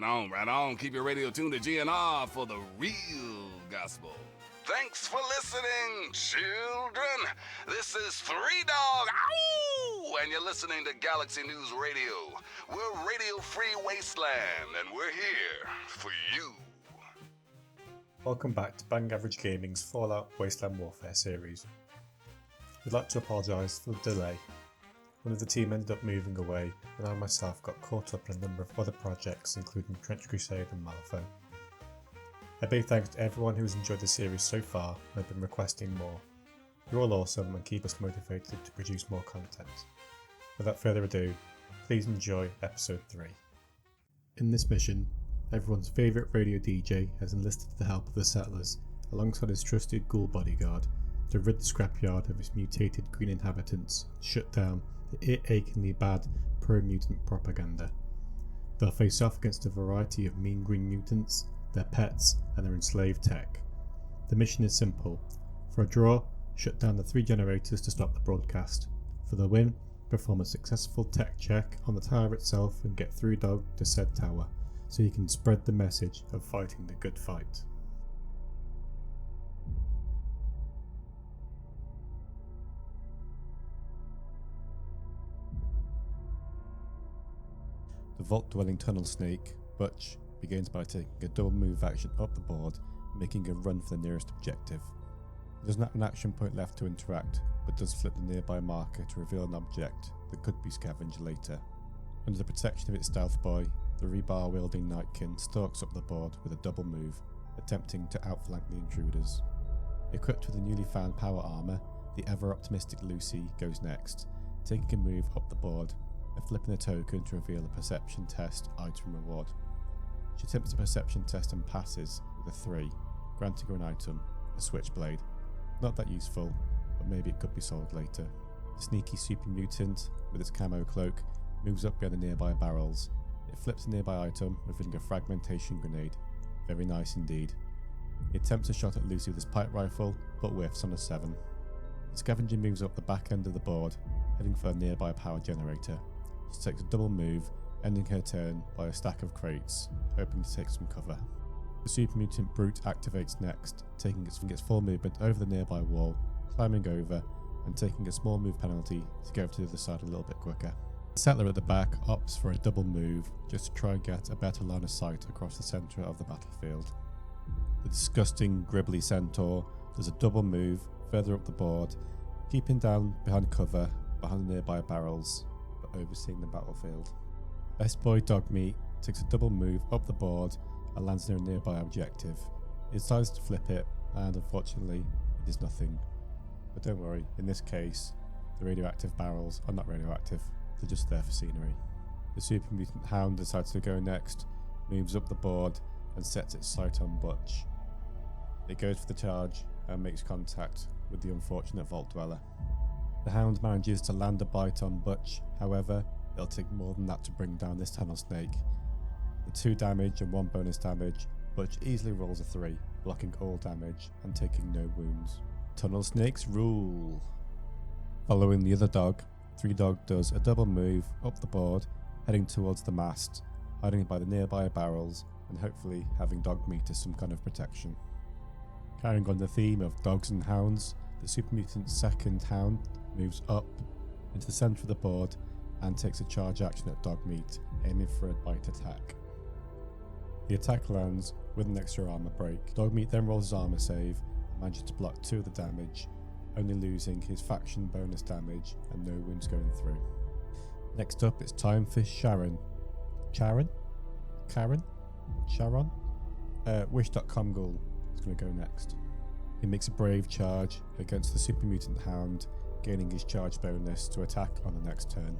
Right on. Keep your radio tuned to GNR for the real gospel. Thanks for listening, children. This is Three Dog, ow! And you're listening to Galaxy News Radio. We're Radio Free Wasteland, and we're here for you. Welcome back to Bang Average Gaming's Fallout Wasteland Warfare series. We'd like to apologise for the delay. One of the team ended up moving away, and I myself got caught up in a number of other projects including Trench Crusade and Malifaux. A big thanks to everyone who has enjoyed the series so far and have been requesting more. You're all awesome and keep us motivated to produce more content. Without further ado, please enjoy episode 3. In this mission, everyone's favourite radio DJ has enlisted the help of the settlers, alongside his trusted Ghoul bodyguard, to rid the Scrapyard of its mutated green inhabitants and shut down the ear-achingly bad pro-mutant propaganda. They'll face off against a variety of mean green mutants, their pets, and their enslaved tech. The mission is simple. For a draw, shut down the 3 generators to stop the broadcast. For the win, perform a successful tech check on the tower itself and get 3 Dog to said tower, so you can spread the message of fighting the good fight. The vault-dwelling tunnel snake, Butch, begins by taking a double move action up the board, making a run for the nearest objective. He doesn't have an action point left to interact, but does flip the nearby marker to reveal an object that could be scavenged later. Under the protection of its stealth boy, the rebar-wielding Nightkin stalks up the board with a double move, attempting to outflank the intruders. Equipped with the newly found power armour, the ever-optimistic Lucy goes next, taking a move up the board and flipping a token to reveal a perception test item reward. She attempts a perception test and passes with a 3, granting her an item, a switchblade. Not that useful, but maybe it could be sold later. The sneaky Super Mutant, with its camo cloak, moves up behind the nearby barrels. It flips a nearby item, revealing a fragmentation grenade. Very nice indeed. He attempts a shot at Lucy with his pipe rifle, but whiffs on a 7. The scavenger moves up the back end of the board, heading for a nearby power generator. She takes a double move, ending her turn by a stack of crates, hoping to take some cover. The Super Mutant Brute activates next, taking its full movement over the nearby wall, climbing over, and taking a small move penalty to get over to the other side a little bit quicker. The settler at the back opts for a double move, just to try and get a better line of sight across the centre of the battlefield. The disgusting Gribbly Centaur does a double move further up the board, keeping down behind cover behind the nearby barrels, but overseeing the battlefield. S-Boy Dogmeat takes a double move up the board and lands near a nearby objective. He decides to flip it, and unfortunately, it is nothing. But don't worry, in this case, the radioactive barrels are not radioactive, they're just there for scenery. The Super Mutant Hound decides to go next, moves up the board, and sets its sight on Butch. It goes for the charge and makes contact with the unfortunate Vault Dweller. The Hound manages to land a bite on Butch, however, it'll take more than that to bring down this tunnel snake. The 2 damage and 1 bonus damage, Butch easily rolls a 3, blocking all damage and taking no wounds. Tunnel snakes rule! Following the other dog, 3 Dog does a double move up the board, heading towards the mast, hiding by the nearby barrels and hopefully having Dogmeat as some kind of protection. Carrying on the theme of dogs and hounds, the Super Mutant's second hound moves up into the centre of the board and takes a charge action at Dogmeat, aiming for a bite attack. The attack lands with an extra armour break. Dogmeat then rolls his armour save and manages to block 2 of the damage, only losing his faction bonus damage and no wounds going through. Next up, it's time for Sharon. Sharon? Wish.com Ghoul is going to go next. He makes a brave charge against the Super Mutant Hound, gaining his charge bonus to attack on the next turn.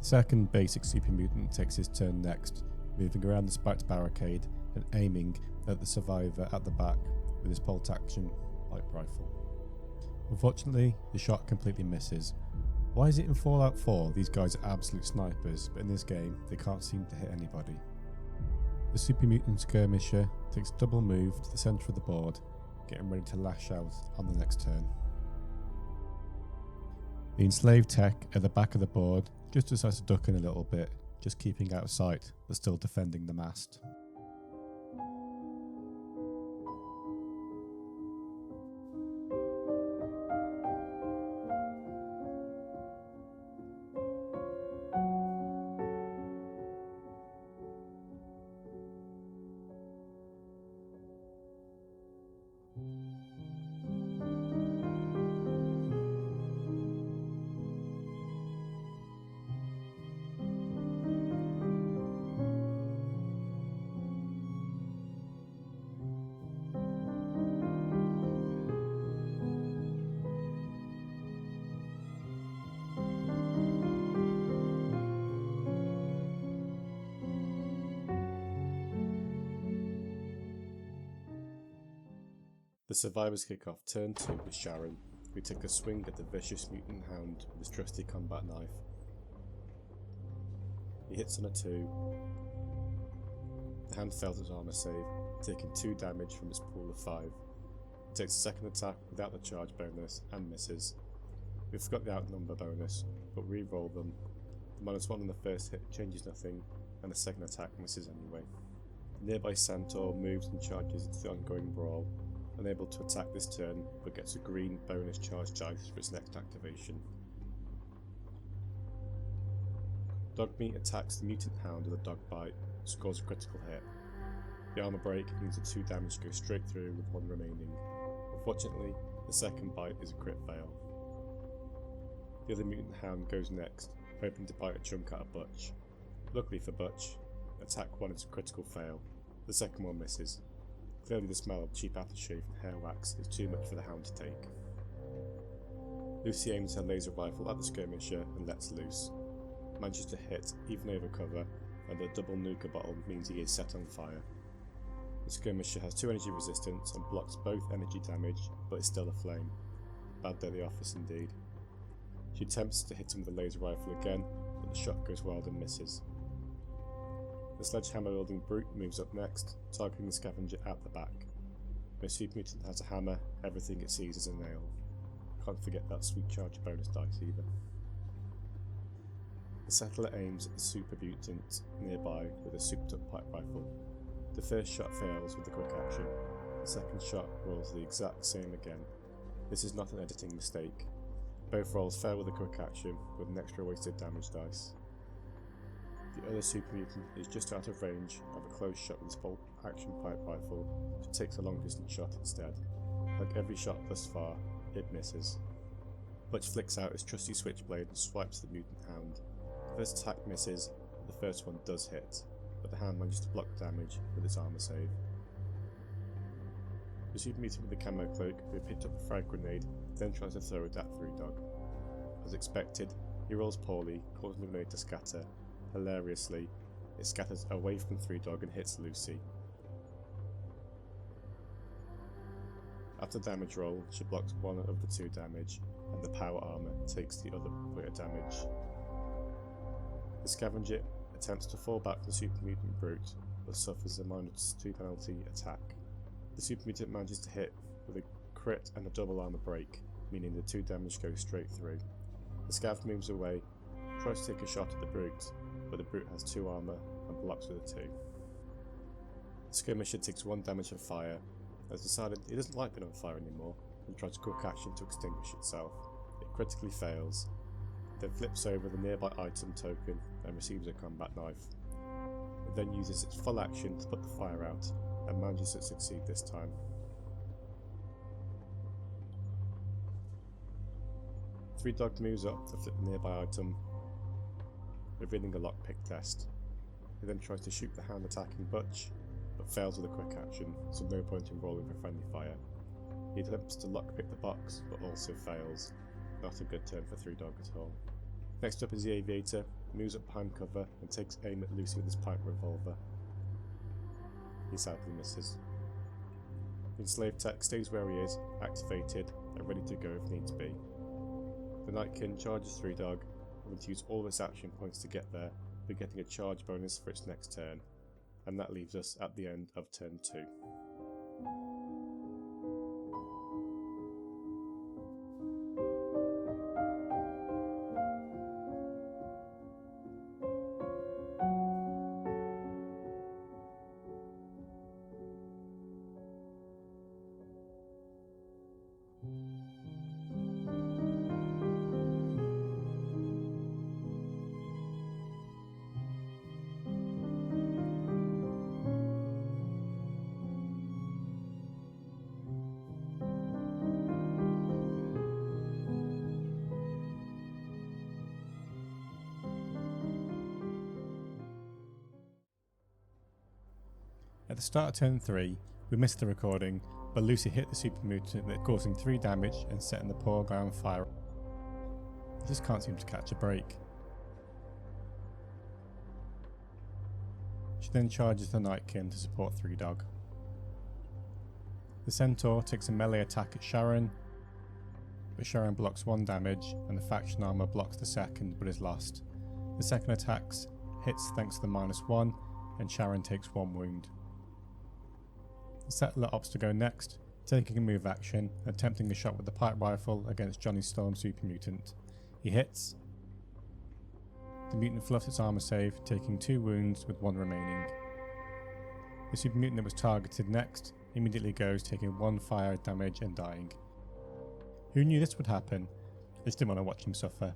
The second basic Super Mutant takes his turn next, moving around the spiked barricade and aiming at the survivor at the back with his bolt action pipe rifle. Unfortunately, the shot completely misses. Why is it in Fallout 4 these guys are absolute snipers, but in this game they can't seem to hit anybody? The Super Mutant Skirmisher takes a double move to the centre of the board, getting ready to lash out on the next turn. The enslaved tech at the back of the board just decides to duck in a little bit, just keeping out of sight but still defending the mast. The survivors kick off turn 2 with Sharon, who took a swing at the vicious mutant hound with his trusty combat knife. He hits on a 2. The hound fails its armor save, taking 2 damage from its pool of 5. It takes a second attack without the charge bonus and misses. We forgot the outnumber bonus, but re-roll them. The -1 on the first hit changes nothing, and the second attack misses anyway. The nearby centaur moves and charges into the ongoing brawl, unable to attack this turn, but gets a green bonus charge dice for its next activation. Dogmeat attacks the mutant hound with a dog bite, scores a critical hit. The armor break means the 2 damage goes straight through with 1 remaining. Unfortunately, the second bite is a crit fail. The other mutant hound goes next, hoping to bite a chunk out of Butch. Luckily for Butch, attack 1 is a critical fail. The second one misses. Clearly the smell of cheap aftershave and hair wax is too much for the hound to take. Lucy aims her laser rifle at the skirmisher and lets loose. Manages to hit even over cover, and a double nuka bottle means he is set on fire. The skirmisher has 2 energy resistance and blocks both energy damage, but is still aflame. Bad day at the office indeed. She attempts to hit him with a laser rifle again, but the shot goes wild and misses. The sledgehammer-wielding brute moves up next, targeting the scavenger at the back. No Super Mutant has a hammer, everything it sees is a nail. Can't forget that sweet charge bonus dice either. The settler aims at the Super Mutant nearby with a souped-up pipe rifle. The first shot fails with a quick action. The second shot rolls the exact same again. This is not an editing mistake. Both rolls fail with a quick action, with an extra wasted damage dice. The other Super Mutant is just out of range of a close shot with his bolt action pipe rifle, so takes a long distance shot instead. Like every shot thus far, it misses. Butch flicks out his trusty switchblade and swipes the mutant hound. The first attack misses, but the first one does hit, but the hound manages to block damage with its armor save. The Super Mutant with the camo cloak, who picked up a frag grenade, then tries to throw it at 3-Dog. As expected, he rolls poorly, causing the grenade to scatter. Hilariously, it scatters away from 3-Dog and hits Lucy. After damage roll, she blocks 1 of the 2 damage, and the power armor takes the other point of damage. The scavenger attempts to fall back from the Super Mutant brute, but suffers a -2 penalty attack. The Super Mutant manages to hit with a crit and a double armor break, meaning the 2 damage goes straight through. The scav moves away, tries to take a shot at the brute, but the brute has 2 armor and blocks with a 2. The skirmisher takes 1 damage from fire, has decided it doesn't like being on fire anymore, and tries quick action to extinguish itself. It critically fails, then flips over the nearby item token and receives a combat knife. It then uses its full action to put the fire out, and manages to succeed this time. Three-Dog moves up to flip the nearby item, revealing a lockpick test. He then tries to shoot the hand attacking Butch, but fails with a quick action, so no point in rolling for friendly fire. He attempts to lockpick the box, but also fails. Not a good turn for 3-Dog at all. Next up is the Aviator, moves up behind cover and takes aim at Lucy with his pipe revolver. He sadly misses. The Enslaved Tech stays where he is, activated and ready to go if needs be. The Nightkin charges 3-Dog, having to use all of its action points to get there, but getting a charge bonus for its next turn, and that leaves us at the end of turn 2. At the start of turn 3, we missed the recording, but Lucy hit the Super Mutant, causing 3 damage and setting the poor guy on fire. He just can't seem to catch a break. She then charges the Nightkin to support 3 Dog. The Centaur takes a melee attack at Sharon, but Sharon blocks 1 damage and the faction armor blocks the second but is lost. The second attack hits thanks to the -1 and Sharon takes 1 wound. The Settler opts to go next, taking a move action and attempting a shot with the pipe rifle against Johnny Storm's Super Mutant. He hits. The mutant fluffs its armor save, taking 2 wounds with 1 remaining. The Super Mutant that was targeted next immediately goes, taking 1 fire damage and dying. Who knew this would happen? I just didn't want to watch him suffer.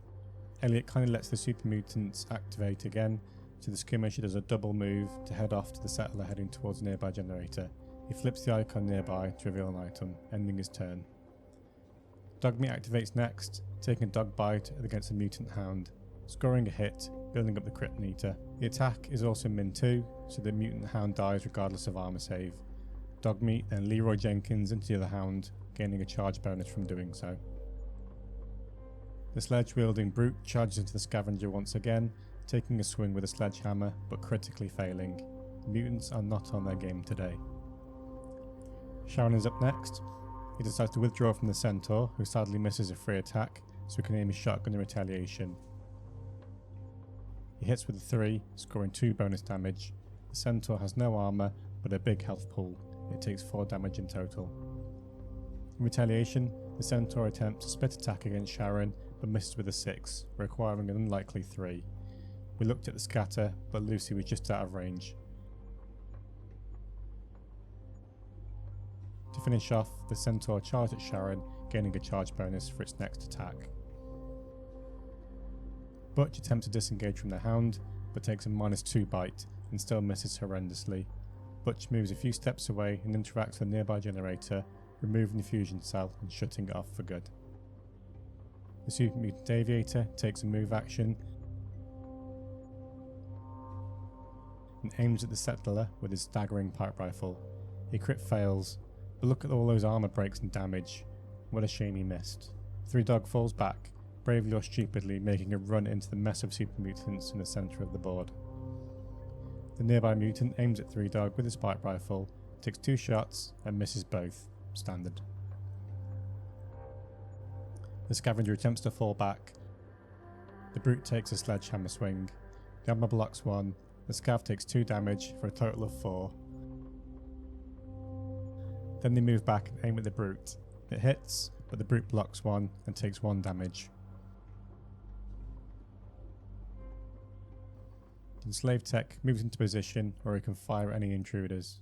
Elliot kindly lets the Super Mutants activate again, so the skirmisher does a double move to head off to the Settler heading towards a nearby generator. He flips the icon nearby to reveal an item, ending his turn. Dogmeat activates next, taking a dog bite against a mutant hound, scoring a hit, building up the crit meter. The attack is also min 2, so the mutant hound dies regardless of armor save. Dogmeat then Leroy Jenkins into the other hound, gaining a charge bonus from doing so. The sledge-wielding brute charges into the scavenger once again, taking a swing with a sledgehammer but critically failing. The mutants are not on their game today. Sharon is up next. He decides to withdraw from the Centaur, who sadly misses a free attack, so he can aim his shotgun in retaliation. He hits with a 3, scoring 2 bonus damage. The Centaur has no armor, but a big health pool. It takes 4 damage in total. In retaliation, the Centaur attempts a split attack against Sharon, but misses with a 6, requiring an unlikely 3. We looked at the scatter, but Lucy was just out of range. To finish off, the Centaur charged at Sharon, gaining a charge bonus for its next attack. Butch attempts to disengage from the hound, but takes a -2 bite and still misses horrendously. Butch moves a few steps away and interacts with a nearby generator, removing the fusion cell and shutting it off for good. The Super Mutant Aviator takes a move action and aims at the Settler with his staggering pipe rifle. He crit fails, but look at all those armor breaks and damage. What a shame he missed. 3 Dog falls back, bravely or stupidly making a run into the mess of Super Mutants in the centre of the board. The nearby mutant aims at 3 Dog with his pipe rifle, takes 2 shots and misses both. Standard. The scavenger attempts to fall back. The brute takes a sledgehammer swing. The armor blocks 1. The scav takes 2 damage for a total of 4. Then they move back and aim at the brute. It hits, but the brute blocks 1 and takes 1 damage. The enslaved tech moves into position where he can fire any intruders.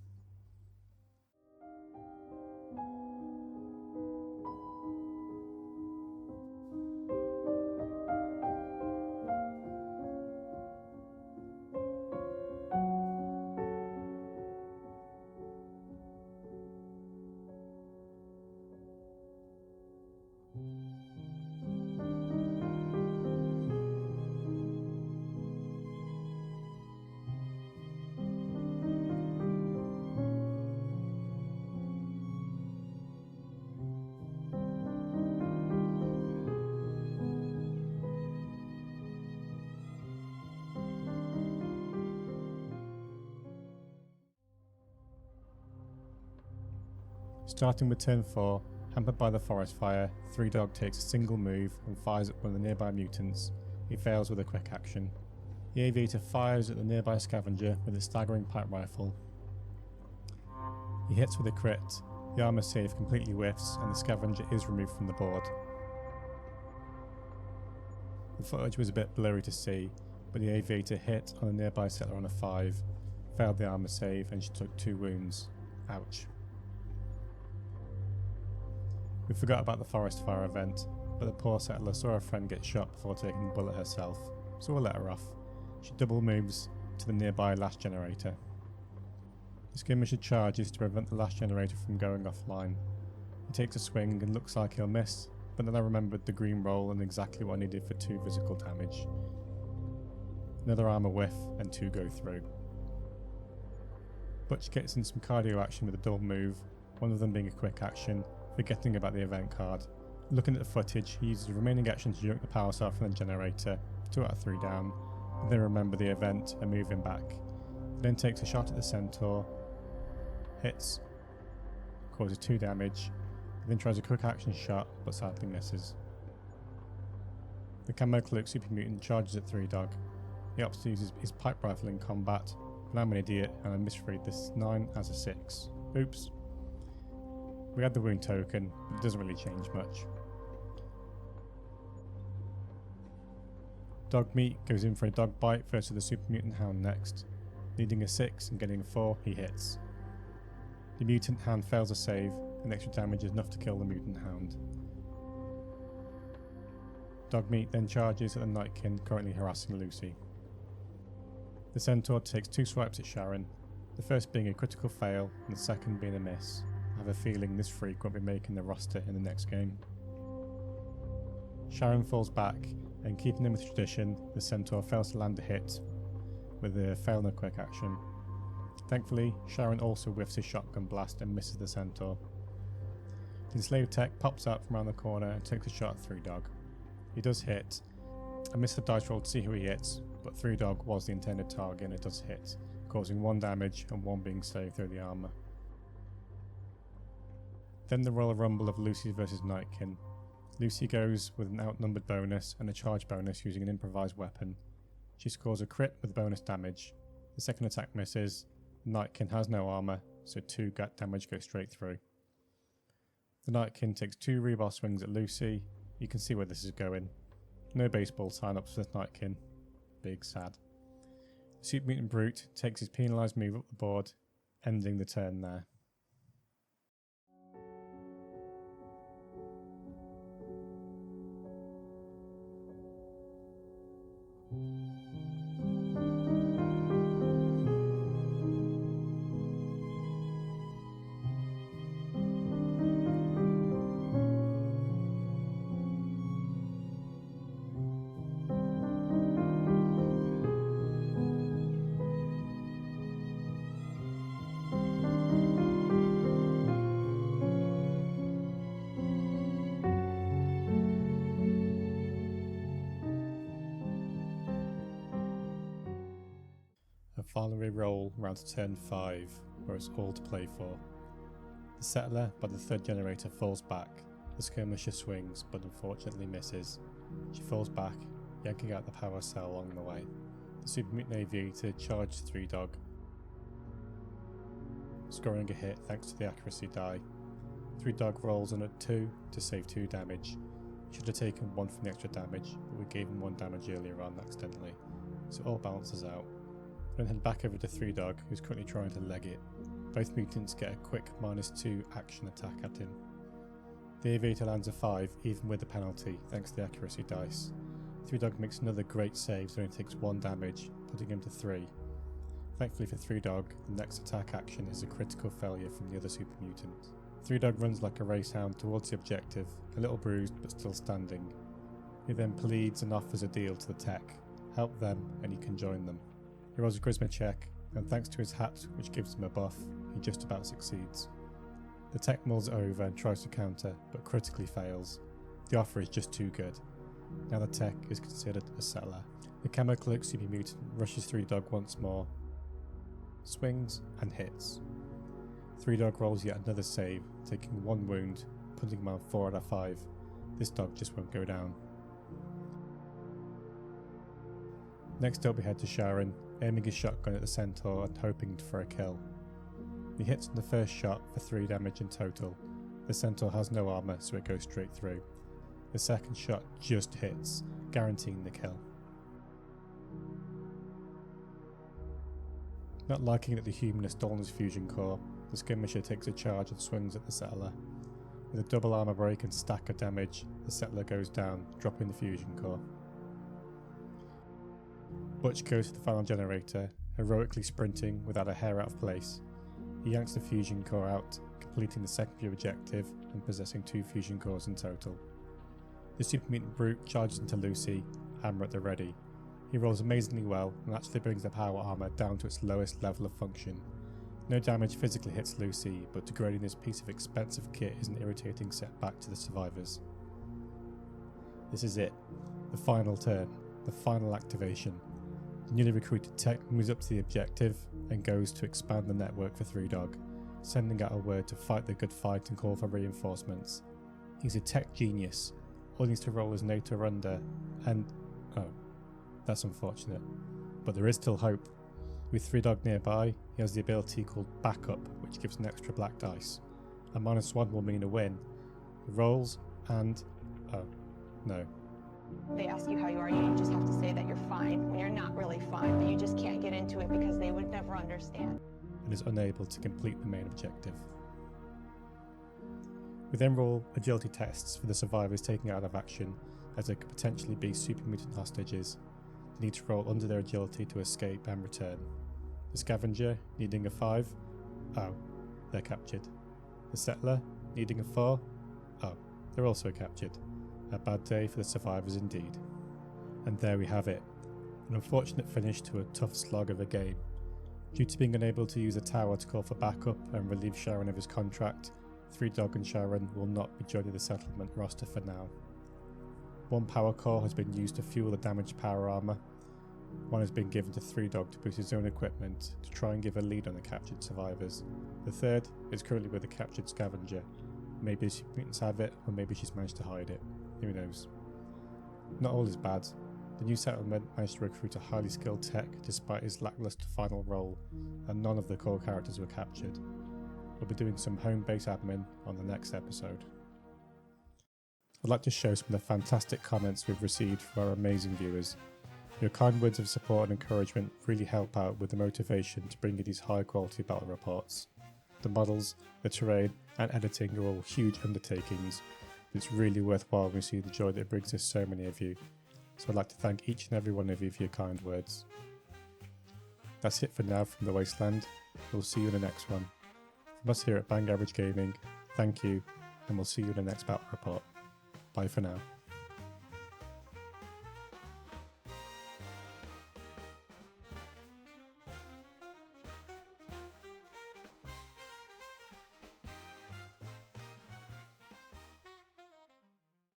Starting with turn 4, hampered by the forest fire, 3 Dog takes a single move and fires at one of the nearby mutants. He fails with a quick action. The Aviator fires at the nearby scavenger with a staggering pipe rifle. He hits with a crit, the armor save completely whiffs and the scavenger is removed from the board. The footage was a bit blurry to see, but the Aviator hit on a nearby settler on a 5, failed the armor save and she took 2 wounds. Ouch. We forgot about the forest fire event, but the poor settler saw her friend get shot before taking the bullet herself, so we'll let her off. She double moves to the nearby last generator. The skirmisher charges to prevent the last generator from going offline. He takes a swing and looks like he'll miss, but then I remembered the green roll and exactly what I needed for 2 physical damage. Another armor whiff and 2 go through. Butch gets in some cardio action with a double move, one of them being a quick action, forgetting about the event card. Looking at the footage, he uses the remaining action to yank the power cell from the generator, 2 out of 3 down, but then remember the event and move him back. He then takes a shot at the centaur, hits, causes 2 damage, and then tries a quick action shot but sadly misses. The camo cloaked Super Mutant charges at 3 Dog. He opts to use his pipe rifle in combat, but I'm an idiot and I misread this 9 as a 6. Oops. We had the wound token, but it doesn't really change much. Dog Meat goes in for a dog bite versus the Super Mutant Hound next. Needing a 6 and getting a 4, he hits. The Mutant Hound fails a save, and extra damage is enough to kill the Mutant Hound. Dog Meat then charges at the Nightkin currently harassing Lucy. The Centaur takes 2 swipes at Sharon, the first being a critical fail and the second being a miss. I have a feeling this freak won't be making the roster in the next game. Sharon falls back, and keeping in with tradition, the Centaur fails to land a hit with a fail and a quick action. Thankfully, Sharon also whiffs his shotgun blast and misses the Centaur. The enslaved tech pops up from around the corner and takes a shot at 3 Dog. He does hit. I missed the dice roll to see who he hits, but 3 Dog was the intended target and it does hit, causing 1 damage and 1 being saved through the armour. Then the Royal Rumble of Lucy versus Nightkin. Lucy goes with an outnumbered bonus and a charge bonus using an improvised weapon. She scores a crit with bonus damage. The second attack misses. Nightkin has no armour, so 2 gut damage goes straight through. The Nightkin takes 2 rebar swings at Lucy. You can see where this is going. No baseball sign-ups for this Nightkin. Big sad. The Super Mutant Brute takes his penalised move up the board, ending the turn there. Finally roll around to turn 5, where it's all to play for. The settler by the 3rd generator falls back. The skirmisher swings, but unfortunately misses. She falls back, yanking out the power cell along the way. The Super Mutant Aviator charges 3 Dog, scoring a hit thanks to the accuracy die. 3 Dog rolls on at 2 to save 2 damage. He should have taken 1 from the extra damage, but we gave him 1 damage earlier on accidentally, so it all balances out. Then head back over to 3 Dog, who's currently trying to leg it. Both mutants get a quick -2 action attack at him. The Aviator lands a 5, even with the penalty, thanks to the accuracy dice. 3 Dog makes another great save, so only takes 1 damage, putting him to 3. Thankfully for 3 Dog, the next attack action is a critical failure from the other Super Mutant. 3 Dog runs like a racehound towards the objective, a little bruised but still standing. He then pleads and offers a deal to the tech. Help them and he can join them. He rolls a charisma check, and thanks to his hat, which gives him a buff, he just about succeeds. The tech mulls over and tries to counter, but critically fails. The offer is just too good. Now the tech is considered a settler. The camo cloaked Super Mutant rushes 3 Dog once more, swings and hits. 3 Dog rolls yet another save, taking 1 wound, putting him on 4 out of 5. This dog just won't go down. Next up we head to Sharon, aiming his shotgun at the Centaur and hoping for a kill. He hits on the first shot for 3 damage in total. The Centaur has no armour, so it goes straight through. The second shot just hits, guaranteeing the kill. Not liking that the human has stolen his fusion core, the skirmisher takes a charge and swings at the settler. With a double armour break and stack of damage, the settler goes down, dropping the fusion core. Butch goes to the final generator, heroically sprinting without a hair out of place. He yanks the fusion core out, completing the secondary objective and possessing 2 fusion cores in total. The Super Mutant Brute charges into Lucy, hammer at the ready. He rolls amazingly well and actually brings the power armour down to its lowest level of function. No damage physically hits Lucy, but degrading this piece of expensive kit is an irritating setback to the survivors. This is it, the final turn, the final activation. The newly recruited tech moves up to the objective and goes to expand the network for Three Dog, sending out a word to fight the good fight and call for reinforcements. He's a tech genius, all he needs to roll is NATO under, and oh, that's unfortunate. But there is still hope. With Three Dog nearby, he has the ability called Backup, which gives an extra black dice. A -1 will mean a win. He rolls and... oh, no. They ask you how you are, you just have to say that you're fine when you're not really fine, but you just can't get into it because they would never understand. And is unable to complete the main objective. We then roll agility tests for the survivors taken out of action, as they could potentially be super mutant hostages. They need to roll under their agility to escape and return. The scavenger, needing a 5, oh, they're captured. The settler, needing a 4, oh, they're also captured. A bad day for the survivors indeed. And there we have it, an unfortunate finish to a tough slog of a game. Due to being unable to use a tower to call for backup and relieve Sharon of his contract, Three Dog and Sharon will not be joining the settlement roster for now. One power core has been used to fuel the damaged power armour. One has been given to Three Dog to boost his own equipment to try and give a lead on the captured survivors. The third is currently with the captured scavenger. Maybe the super mutants have it, or maybe she's managed to hide it. Who knows? Not all is bad. The new settlement managed to recruit a highly skilled tech despite his lackluster final role, and none of the core characters were captured. We'll be doing some home base admin on the next episode. I'd like to show some of the fantastic comments we've received from our amazing viewers. Your kind words of support and encouragement really help out with the motivation to bring you these high quality battle reports. The models, the terrain and editing are all huge undertakings, but it's really worthwhile when we see the joy that it brings to so many of you. So I'd like to thank each and every one of you for your kind words. That's it for now from the Wasteland. We'll see you in the next one. From us here at Bang Average Gaming, thank you, and we'll see you in the next battle report. Bye for now.